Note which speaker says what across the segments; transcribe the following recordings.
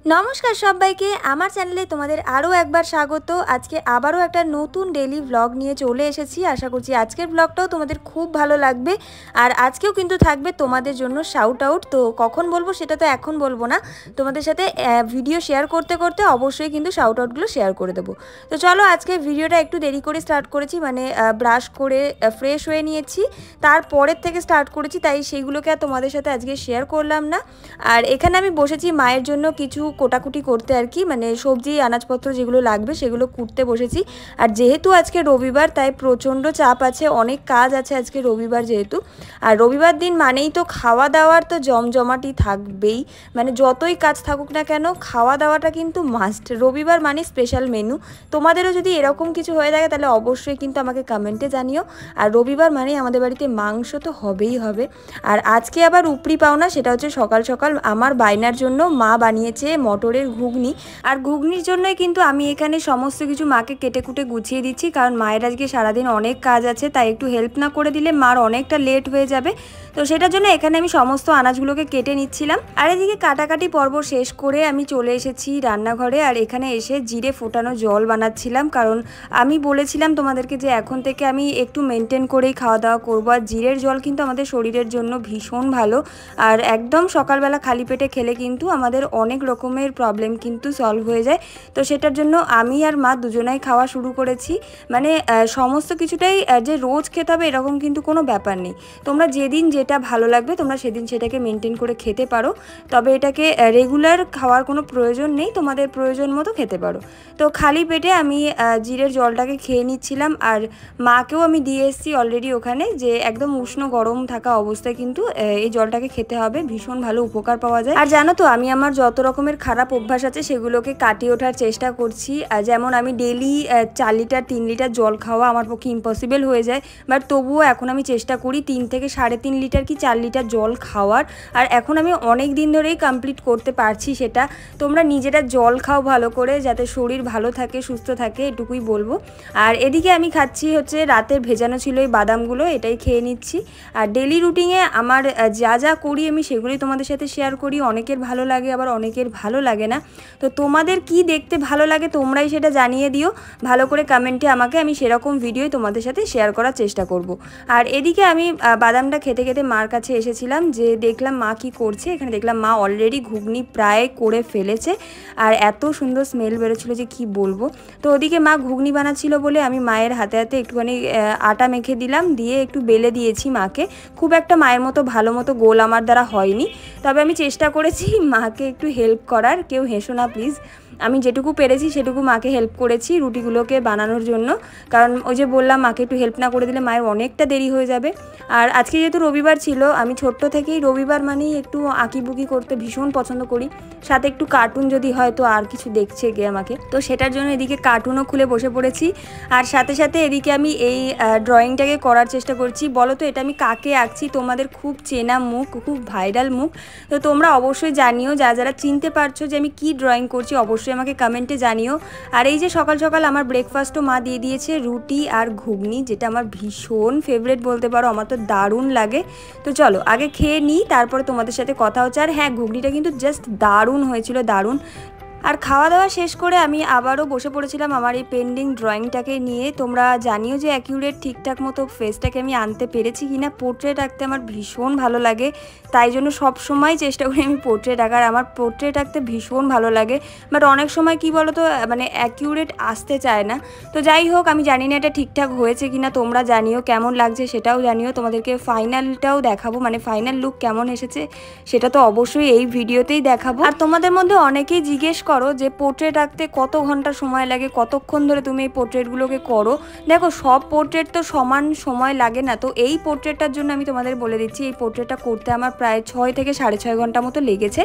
Speaker 1: নমস্কার সবাইকে আমার চ্যানেলে তোমাদের আরও একবার স্বাগত। আজকে আবারও একটা নতুন ডেইলি ব্লগ নিয়ে চলে এসেছি। আশা করছি আজকের ব্লগটাও তোমাদের খুব ভালো লাগবে। আর আজকেও কিন্তু থাকবে তোমাদের জন্য শাউট আউট। তো কখন বলবো সেটা তো এখন বলবো না, তোমাদের সাথে ভিডিও শেয়ার করতে করতে অবশ্যই কিন্তু শাউট আউটগুলো শেয়ার করে দেবো। তো চলো আজকে ভিডিওটা একটু দেরি করে স্টার্ট করেছি, মানে ব্রাশ করে ফ্রেশ হয়ে নিয়েছি, তারপরের থেকে স্টার্ট করেছি, তাই সেইগুলোকে আর তোমাদের সাথে আজকে শেয়ার করলাম না। আর এখানে আমি বসেছি মায়ের জন্য কিছু কোটাকুটি করতে, আর কি মানে সবজি আনাজপত্র যেগুলো লাগবে সেগুলো কুটতে বসেছি। আর যেহেতু আজকে রবিবার তাই প্রচণ্ড চাপ আছে, অনেক কাজ আছে আজকে রবিবার যেহেতু। আর রবিবার দিন মানেই তো খাওয়া দাওয়ার তো জমজমাটি থাকবেই, মানে যতই কাজ থাকুক না কেন খাওয়া দাওয়াটা কিন্তু মাস্ট। রবিবার মানে স্পেশাল মেনু। তোমাদেরও যদি এরকম কিছু হয়ে থাকে তাহলে অবশ্যই কিন্তু আমাকে কমেন্টে জানিও। আর রবিবার মানে আমাদের বাড়িতে মাংস তো হবেই হবে। আর আজকে আবার উপরি পাওনা, সেটা হচ্ছে সকাল সকাল আমার বায়নার জন্য মা বানিয়েছে মটরের ঘুগনি। আর ঘুগনির জন্যই কিন্তু আমি এখানে সমস্ত কিছু মাকে কেটে কুটে গুছিয়ে দিচ্ছি, কারণ মায়ের আজকে সারাদিন অনেক কাজ আছে, তাই একটু হেল্প না করে দিলে মার অনেকটা লেট হয়ে যাবে। তো সেটার জন্য এখানে আমি সমস্ত আনাজগুলোকে কেটে নিচ্ছিলাম। আর এদিকে কাটাকাটি পর্ব শেষ করে আমি চলে এসেছি রান্নাঘরে। আর এখানে এসে জিরে ফোটানো জল বানাচ্ছিলাম, কারণ আমি বলেছিলাম তোমাদেরকে যে এখন থেকে আমি একটু মেনটেন করেই খাওয়া দাওয়া করবো। আর জিরের জল কিন্তু আমাদের শরীরের জন্য ভীষণ ভালো। আর একদম সকালবেলা খালি পেটে খেলে কিন্তু আমাদের অনেক রকমের প্রবলেম কিন্তু সলভ হয়ে যায়। তো সেটার জন্য আমি আর মা দুজনাই খাওয়া শুরু করেছি। মানে সমস্ত কিছুটাই যে রোজ খেতে হবে এরকম কিন্তু কোনো ব্যাপার নেই। তোমরা যেদিন যেটা ভালো লাগবে তোমরা সেদিন সেটাকে মেনটেন করে খেতে পারো, তবে এটাকে রেগুলার খাওয়ার কোনো প্রয়োজন নেই, তোমাদের প্রয়োজন মতো খেতে পারো। তো খালি পেটে আমি জিরের জলটাকে খেয়ে নিচ্ছিলাম। আর মাকেও আমি দিয়ে এসেছি অলরেডি ওখানে, যে একদম উষ্ণ গরম থাকা অবস্থায় কিন্তু এই জলটাকে খেতে হবে, ভীষণ ভালো উপকার পাওয়া যায়। আর জানো তো আমি আমার যত রকমের খারাপ অভ্যাস আছে সেগুলোকে কাটিয়ে ওঠার চেষ্টা করছি। যেমন আমি ডেইলি 4 লিটার 3 লিটার জল খাওয়া আমার পক্ষে ইম্পসিবল হয়ে যায়, বাট তবুও এখন আমি চেষ্টা করি 3 থেকে 3.5 লিটার কি 4 লিটার জল খাওয়ার। আর এখন আমি অনেক দিন ধরেই কমপ্লিট করতে পারছি সেটা। তোমরা নিজেরা জল খাও ভালো করে, যাতে শরীর ভালো থাকে সুস্থ থাকে, এটুকুই বলবো। আর এদিকে আমি খাচ্ছি হচ্ছে রাতের ভেজানো ছিল এই বাদামগুলো, এটাই খেয়ে নিচ্ছি। আর ডেলি রুটিনে আমার যা যা করি আমি সেগুলোই তোমাদের সাথে শেয়ার করি। অনেকের ভালো লাগে আবার অনেকের ভালো লাগে না। তো তোমাদের কি দেখতে ভালো লাগে তোমরাই সেটা জানিয়ে দিও ভালো করে কমেন্টে আমাকে, আমি সেরকম ভিডিওই তোমাদের সাথে শেয়ার করার চেষ্টা করব। আর এদিকে আমি বাদামটা খেতে খেতে মার কাছে এসেছিলাম, যে দেখলাম মা কি করছে। এখানে দেখলাম মা অলরেডি ঘুগনি প্রায় করে ফেলেছে, আর এত সুন্দর স্মেল বেরোচ্ছিল যে কি বলবো। তো ওদিকে মা ঘুগনি বানাচ্ছিল বলে আমি মায়ের হাতে হাতে একটুখানি আটা মেখে দিলাম, দিয়ে একটু বেলে দিয়েছি মাকে। খুব একটা মায়ের মতো ভালো মতো গোল আমার দ্বারা হয়নি, তবে আমি চেষ্টা করেছি মাকে একটু হেল্প করার। কেউ হেসো না প্লিজ, আমি যেটুকু পেরেছি সেটুকু মাকে হেল্প করেছি রুটিগুলোকে বানানোর জন্য, কারণ ওই যে বললাম মাকে একটু হেল্প না করে দিলে মায়ের অনেকটা দেরি হয়ে যাবে। আর আজকে যেহেতু রবিবার ছিল, আমি ছোট্ট থেকেই রবিবার মানেই একটু আঁকিবুকি করতে ভীষণ পছন্দ করি, সাথে একটু কার্টুন যদি হয় তো আর কিছু দেখছে গিয়ে আমাকে, তো সেটার জন্য এদিকে কার্টুনও খুলে বসে পড়েছি। আর সাথে সাথে এদিকে আমি এই ড্রয়িংটাকে করার চেষ্টা করছি। বলো তো এটা আমি কাকে আঁকছি, তোমাদের খুব চেনা মুখ, খুব ভাইরাল মুখ। তো তোমরা অবশ্যই জানিও, যারা চিনতে পারছো যে আমি কি ড্রয়িং করছি অবশ্যই আমাকে কমেন্টে জানিও। আর এই যে সকাল সকাল আমার ব্রেকফাস্টও মা দিয়ে দিয়েছে, রুটি আর ঘুগনি, যেটা আমার ভীষণ ফেভারিট বলতে পারো, আমার তো দারুণ লাগে। তো চলো আগে খেয়ে নিই, তারপরে তোমাদের সাথে কথা হচ্ছে। আর হ্যাঁ, ঘুগনিটা কিন্তু জাস্ট দারুণ হয়েছিল, দারুণ। আর খাওয়া দাওয়া শেষ করে আমি আবারও বসে পড়েছিলাম আমার এই পেন্ডিং ড্রয়িংটাকে নিয়ে। তোমরা জানিও যে অ্যাকিউরেট ঠিকঠাক মতো ফেসটাকে আমি আনতে পেরেছি কিনা। পোর্ট্রেট আঁকতে আমার ভীষণ ভালো লাগে, তাই জন্য সব সময় চেষ্টা করি আমি পোর্ট্রেট আঁকার। আমার পোর্ট্রেট আঁকতে ভীষণ ভালো লাগে, বাট অনেক সময় কি বলো তো, মানে অ্যাকিউরেট আসতে চায় না। তো যাই হোক, আমি জানি না এটা ঠিকঠাক হয়েছে কিনা, তোমরা জানিও কেমন লাগছে সেটাও জানিও। তোমাদেরকে ফাইনালটাও দেখাবো, মানে ফাইনাল লুক কেমন এসেছে সেটা তো অবশ্যই এই ভিডিওতেই দেখাবো। আর তোমাদের মধ্যে অনেকেই জিজ্ঞেস করো যে পোর্ট্রেট আঁকতে কত ঘন্টা সময় লাগে, কতক্ষণ ধরে তুমি এই পোর্ট্রেটগুলোকে করো। দেখো, সব পোর্ট্রেট তো সমান সময় লাগে না। তো এই পোর্ট্রেটটার জন্য আমি তোমাদের বলে দিচ্ছি, এই পোর্ট্রেটটা করতে আমার প্রায় 6 থেকে 6.5 ঘন্টা মতো লেগেছে।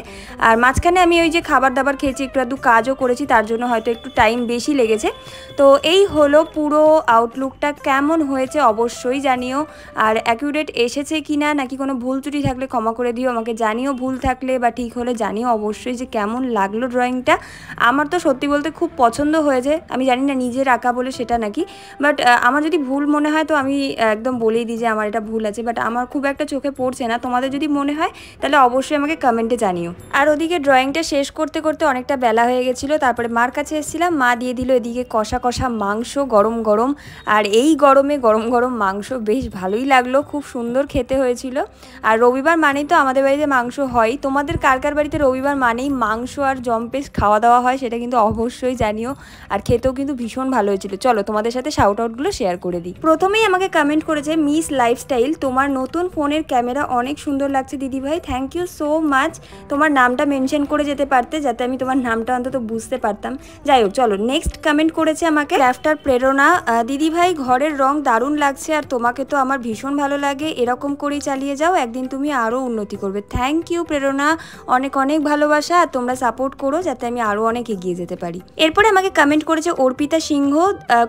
Speaker 1: আর মাঝখানে আমি ওই যে খাবার দাবার খেয়েছি, একটু আধটু কাজও করেছি, তার জন্য হয়তো একটু টাইম বেশি লেগেছে। তো এই হলো পুরো আউটলুকটা, কেমন হয়েছে অবশ্যই জানিও। আর অ্যাকিউরেট এসেছে কিনা, নাকি কোনো ভুল ত্রুটি থাকলে ক্ষমা করে দিও আমাকে, জানিও ভুল থাকলে বা ঠিক হলে জানিও অবশ্যই যে কেমন লাগলো ড্রয়িংটা। আমার তো সত্যি বলতে খুব পছন্দ হয়েছে। আমি জানি না নিজের আঁকা বলে সেটা নাকি, বাট আমার যদি ভুল মনে হয় তো আমি একদম বলেই দিই যে আমার এটা ভুল আছে, বাট আমার খুব একটা চোখে পড়ছে না। তোমাদের যদি মনে হয় তাহলে অবশ্যই আমাকে কমেন্টে জানিও। আর ওদিকে ড্রয়িংটা শেষ করতে করতে অনেকটা বেলা হয়ে গেছিলো, তারপরে মার কাছে এসেছিলাম। মা দিয়ে দিল এদিকে কষা কষা মাংস গরম গরম, আর এই গরমে গরম গরম মাংস বেশ ভালোই লাগলো, খুব সুন্দর খেতে হয়েছিল। আর রবিবার মানেই তো আমাদের বাড়িতে মাংস হয়। তোমাদের কার কার বাড়িতে রবিবার মানেই মাংস আর জম্পেশ খাওয়া দাওয়া হয় সেটা কিন্তু অবশ্যই জানিও। আর খেতেও কিন্তু ভীষণ ভালো হয়েছিল। চলো তোমাদের সাথে শাউট আউটগুলো শেয়ার করে দিই। প্রথমেই আমাকে কমেন্ট করেছে মিস লাইফস্টাইল, তোমার নতুন ফোনের ক্যামেরা অনেক সুন্দর লাগছে দিদিভাই, থ্যাংক ইউ সো মাচ। তোমার নামটা মেনশন করে যেতে পারতে যাতে আমি তোমার নামটা অন্তত বুঝতে পারতাম। যাই হোক, চলো নেক্সট কমেন্ট করেছে আমাকে ক্রাফটার প্রেরণা, দিদিভাই ঘরের রং দারুণ লাগছে আর তোমাকে তো আমার ভীষণ ভালো লাগে, এরকম করেই চালিয়ে যাও, একদিন তুমি আরও উন্নতি করবে। থ্যাংক ইউ প্রেরণা, অনেক অনেক ভালোবাসা, আর তোমরা সাপোর্ট করো যাতে আমি আরও অনেক এগিয়ে যেতে পারি। এরপরে আমাকে কমেন্ট করেছে অর্পিতা সিংহ,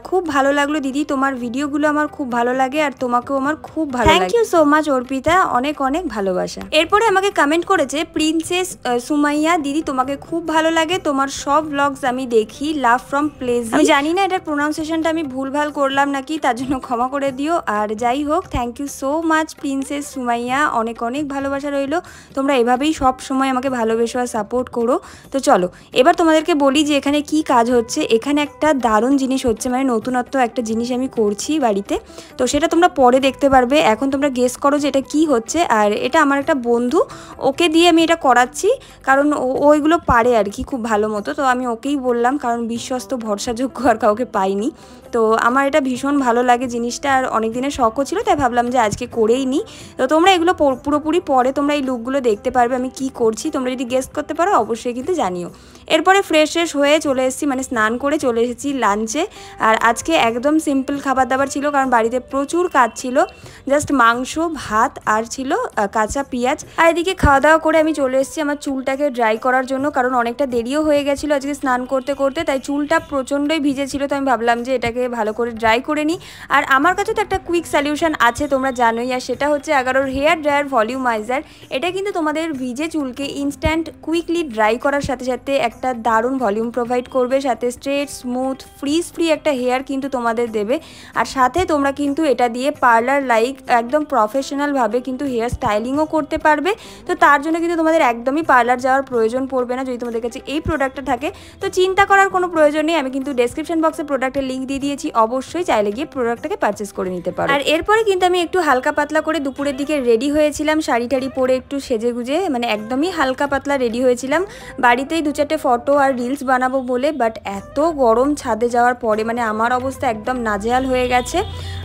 Speaker 1: খুব ভালো লাগলো দিদি, তোমার ভিডিওগুলো আমার খুব ভালো লাগে আর তোমাকেও আমার খুব ভালো লাগে। Thank you so much Arpita, অনেক অনেক ভালোবাসা। এরপরে আমাকে কমেন্ট করেছে প্রিন্সেস সুমাইয়া, দিদি তোমাকে খুব ভালো লাগে, তোমার সব ব্লগস আমি দেখি, লাভ ফ্রম প্লেজ। আমি জানি না এটার প্রোনাউন্সিয়েশনটা আমি ভুলভাল করলাম নাকি, তার জন্য ক্ষমা করে দিও। আর যাই হোক, thank you so much princess Sumaiya, অনেক অনেক ভালোবাসা রইল। তোমরা এভাবেই সব সময় আমাকে ভালোবেসো আর সাপোর্ট করো। তো চলো এবার তোমাদেরকে বলি যে এখানে কি কাজ হচ্ছে। এখানে একটা দারুণ জিনিস হচ্ছে, মানে নতুনত্ব একটা জিনিস আমি করছি বাড়িতে, তো সেটা তোমরা পরে দেখতে পারবে। এখন তোমরা গেস করো যে এটা কি হচ্ছে। আর এটা আমার একটা বন্ধু, ওকে দিয়ে আমি এটা করাচ্ছি, কারণ ওইগুলো পারে আর কি খুব ভালো মতো। তো আমি ওকেই বললাম, কারণ বিশ্বস্ত ভরসাযোগ্য আর কাউকে পাইনি। তো আমার এটা ভীষণ ভালো লাগে জিনিসটা, আর অনেক দিনের শখও ছিল, তাই ভাবলাম যে আজকে করেই নিই। তো তোমরা এগুলো পুরোপুরি পরে তোমরা এই লুকগুলো দেখতে পারবে আমি কি করছি। তোমরা যদি গেস করতে পারো অবশ্যই কিন্তু জানিও। এরপরে ফ্রেশ হয়ে চলে এসেছি, মানে স্নান করে চলে এসেছি লাঞ্চে। আর আজকে একদম সিম্পল খাবার দাবার ছিল, কারণ বাড়িতে প্রচুর কাজ ছিল। জাস্ট মাংস, ভাত আর ছিল কাঁচা পেঁয়াজ। আর এদিকে খাওয়া দাওয়া করে আমি চলে এসেছি আমার চুলটাকে ড্রাই করার জন্য, কারণ অনেকটা দেরিও হয়ে গেছিলো আজকে স্নান করতে করতে, তাই চুলটা প্রচণ্ডই ভিজেছিল। তো আমি ভাবলাম যে এটাকে ভালো করে ড্রাই করে নিই। আর আমার কাছে তো একটা কুইক সলিউশন আছে, তোমরা জানোই, আর সেটা হচ্ছে এগারোর হেয়ার ড্রায়ার ভলিউমাইজার। এটা কিন্তু তোমাদের ভিজে চুলকে ইনস্ট্যান্ট কুইকলি ড্রাই করার সাথে সাথে একটা দারুণ ভলিউম প্রোভাইড করবে, সাথে স্ট্রেট স্মুথ ফ্রিজ ফ্রি একটা হেয়ার কিন্তু তোমাদের দেবে। আর সাথে তোমরা কিন্তু এটা দিয়ে পার্লার লাইক একদম প্রফেশনালভাবে কিন্তু হেয়ার স্টাইলিংও করতে পারবে। তো তার জন্য কিন্তু তোমাদের একদমই পার্লার যাওয়ার প্রয়োজন পড়বে না যদি তোমাদের কাছে এই প্রোডাক্টটা থাকে। তো চিন্তা করার কোনো প্রয়োজন নেই, আমি কিন্তু ডেসক্রিপশন বক্সে প্রোডাক্টের লিঙ্ক দিয়ে দিয়েছি, অবশ্যই চাইলে গিয়ে প্রোডাক্টটাকে পারচেস করে নিতে পারো। আর এরপরে কিন্তু আমি একটু হালকা পাতলা করে দুপুরের দিকে রেডি হয়েছিলাম, শাড়ি টাড়ি পরে একটু সেজে গুজে, মানে একদমই হালকা পাতলা রেডি হয়েছিলাম। বাড়িতেই 2-4টে ফটো আর রিলস বানাবো বলে, বাট এত গরম ছাদে যাওয়ার পরে মানে আমার অবস্থা একদম নাজেহাল হয়ে গেছে।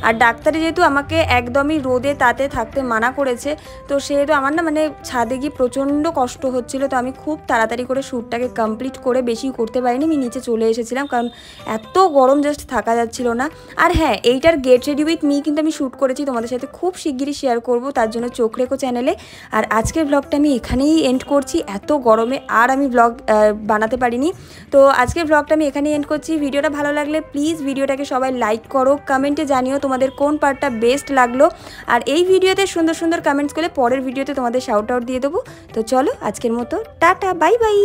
Speaker 1: আর ডাক্তারে যেহেতু আমাকে একদমই রোদে তাতে থাকতে মানা করেছে, তো সেহেতু আমার না মানে ছাদে গিয়ে প্রচণ্ড কষ্ট হচ্ছিলো। তো আমি খুব তাড়াতাড়ি করে শ্যুটটাকে কমপ্লিট করে, বেশি করতে পারিনি, আমি নিচে চলে এসেছিলাম, কারণ এত গরম জাস্ট থাকা যাচ্ছিল না। আর হ্যাঁ, এইটার গেট রেডি উইথ মি কিন্তু আমি শ্যুট করেছি, তোমাদের সাথে খুব শিগগিরই শেয়ার করব, তার জন্য চোখ রেখো চ্যানেলে। আর আজকের ব্লগটা আমি এখানেই এন্ড করছি, এত গরমে আর আমি ব্লগ বানাতে পারিনি। তো আজকের ব্লগটা আমি এখানেই এন্ড করছি। ভিডিওটা ভালো লাগলে প্লিজ ভিডিওটাকে সবাই লাইক করো, কমেন্টে জানিও তোমাদের কোন পার্টটা বেস্ট লাগলো। আর এই ভিডিওতে সুন্দর সুন্দর কমেন্টস করলে পরের ভিডিওতে তোমাদের শাউট আউট দিয়ে দেবো। তো চলো আজকের মতো টাটা, বাই বাই।